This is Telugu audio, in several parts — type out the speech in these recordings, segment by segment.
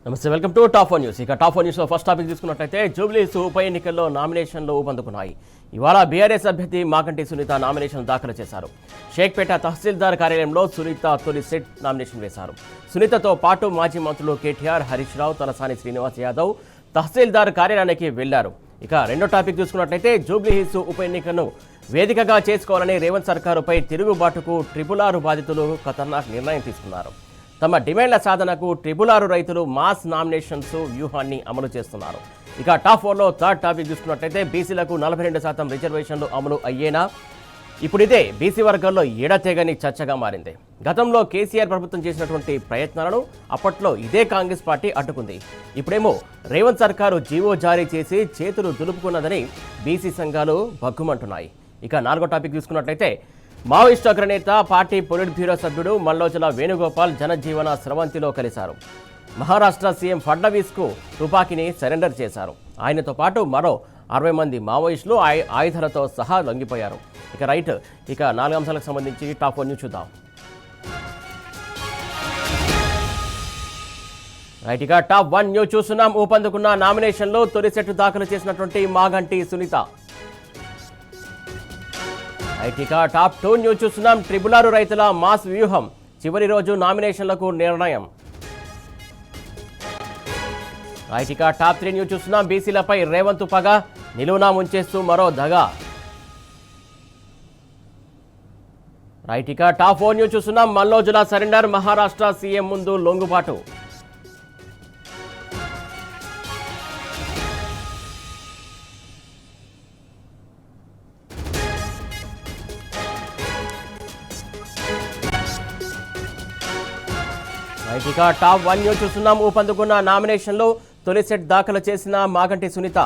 నమస్తే, welcome to top one news. ఇక టాప్ వన్ న్యూస్ లో ఫస్ట్ టాపిక్ తీసుకున్నట్లయితే జూబ్లీస్ ఉప ఎన్నికల్లో నామినేషన్లు ఊపందుకున్నాయి. ఇవాళ బీఆర్ఎస్ అభ్యర్థి మాగంటి సునీత నామినేషన్ దాఖలు చేశారు. షేక్పేట తహసీల్దార్ కార్యాలయంలో సునీత తొలి సెట్ నామినేషన్ వేశారు. సునీతతో పాటు మాజీ మంత్రులు కేటీఆర్, హరీష్ రావు, తలసాని శ్రీనివాస్ యాదవ్ తహసీల్దార్ కార్యాలయానికి వెళ్లారు. ఇక రెండో టాపిక్ చూసుకున్నట్లయితే జూబ్లీహిల్స్ ఉప ఎన్నికను వేదికగా చేసుకోవాలని రేవంత్ సర్కారుపై తిరుగుబాటుకు ట్రిపుల్ బాధితులు ఖతర్నాక్ నిర్ణయం తీసుకున్నారు. తమ డిమాండ్ల సాధనకు ట్రిపుల్ రైతులు మాస్ నామినేషన్స్ వ్యూహాన్ని అమలు చేస్తున్నారు. ఇక టాప్ 4లో థర్డ్ టాపిక్ చూసుకున్నట్లయితే బీసీలకు 42% రిజర్వేషన్లు అమలు అయ్యేనా? ఇప్పుడు ఇదే బీసీ వర్గాల్లో ఎడతెగని చర్చగా మారింది. గతంలో కేసీఆర్ ప్రభుత్వం చేసినటువంటి ప్రయత్నాలను అప్పట్లో ఇదే కాంగ్రెస్ పార్టీ అడ్డుకుంది. ఇప్పుడేమో రేవంత్ సర్కారు జీవో జారీ చేసి చేతులు దులుపుకున్నదని బీసీ సంఘాలు భగ్గుమంటున్నాయి. ఇక నాలుగో టాపిక్ చూసుకున్నట్లయితే మావోయిస్టు అగ్రనేత పార్టీ పొలిట్ బ్యూరో సభ్యుడు మల్లోజల వేణుగోపాల్ జనజీవన స్రవంతిలో కలిశారు. మహారాష్ట్ర సీఎం ఫడ్నవీస్కు తుపాకీని సరెండర్ చేశారు. ఆయనతో పాటు మరో 60 మంది మావోయిస్టులు ఆయుధాలతో సహా లొంగిపోయారు. ఇక 4 అంశాలకు సంబంధించి టాప్ 1 న్యూస్ చూద్దాం. ఇక టాప్ 1 న్యూస్ చూస్తున్నాం. ఊపందుకున్న నామినేషన్లో తొలి సెట్ దాఖలు చేసినటువంటి మాగంటి సునీత. ఇక టాప్ 2 న్యూస్ చూస్తున్నాం. ట్రిపుల్ రైతుల మాస్ వ్యూహం, చివరి రోజు నామినేషన్లకు నిర్ణయం. ఇక టాప్ 3 న్యూస్ చూస్తున్నాం. బీసీలపై రేవంత్ పగ, నిలువునా ముంచేస్తూ మరో దగా. ఇక టాప్ 4 న్యూస్ చూస్తున్నాం. మల్లోజుల సరెండర్, మహారాష్ట్ర సీఎం ముందు లొంగుబాటు. ఇక టాప్ 1 న్యూస్ చూస్తున్నాం. ఊపందుకున్న నామినేషన్లో తొలి సెట్ దాఖలు చేసిన మాగంటి సునీత.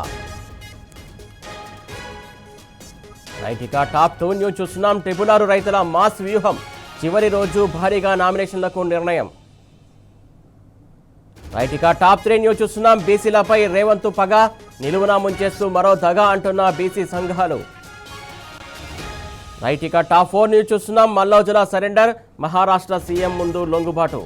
ఇక టాప్ 2 న్యూస్ చూస్తున్నాం. ట్రిపుల్ రైతుల మాస్ వ్యూహం, చివరి రోజు భారీగా నామినేషన్లకు నిర్ణయం. ఇక టాప్ 3 న్యూస్ చూస్తున్నాం. బీసీలపై రేవంత్ పగ, నిలువునా ముంచేస్తూ మరో దగా అంటున్న బీసీ సంఘాలు. ఇక టాప్ 4 న్యూస్ చూస్తున్నాం. మల్లోజుల సరెండర్, మహారాష్ట్ర సీఎం ముందు లొంగుబాటు.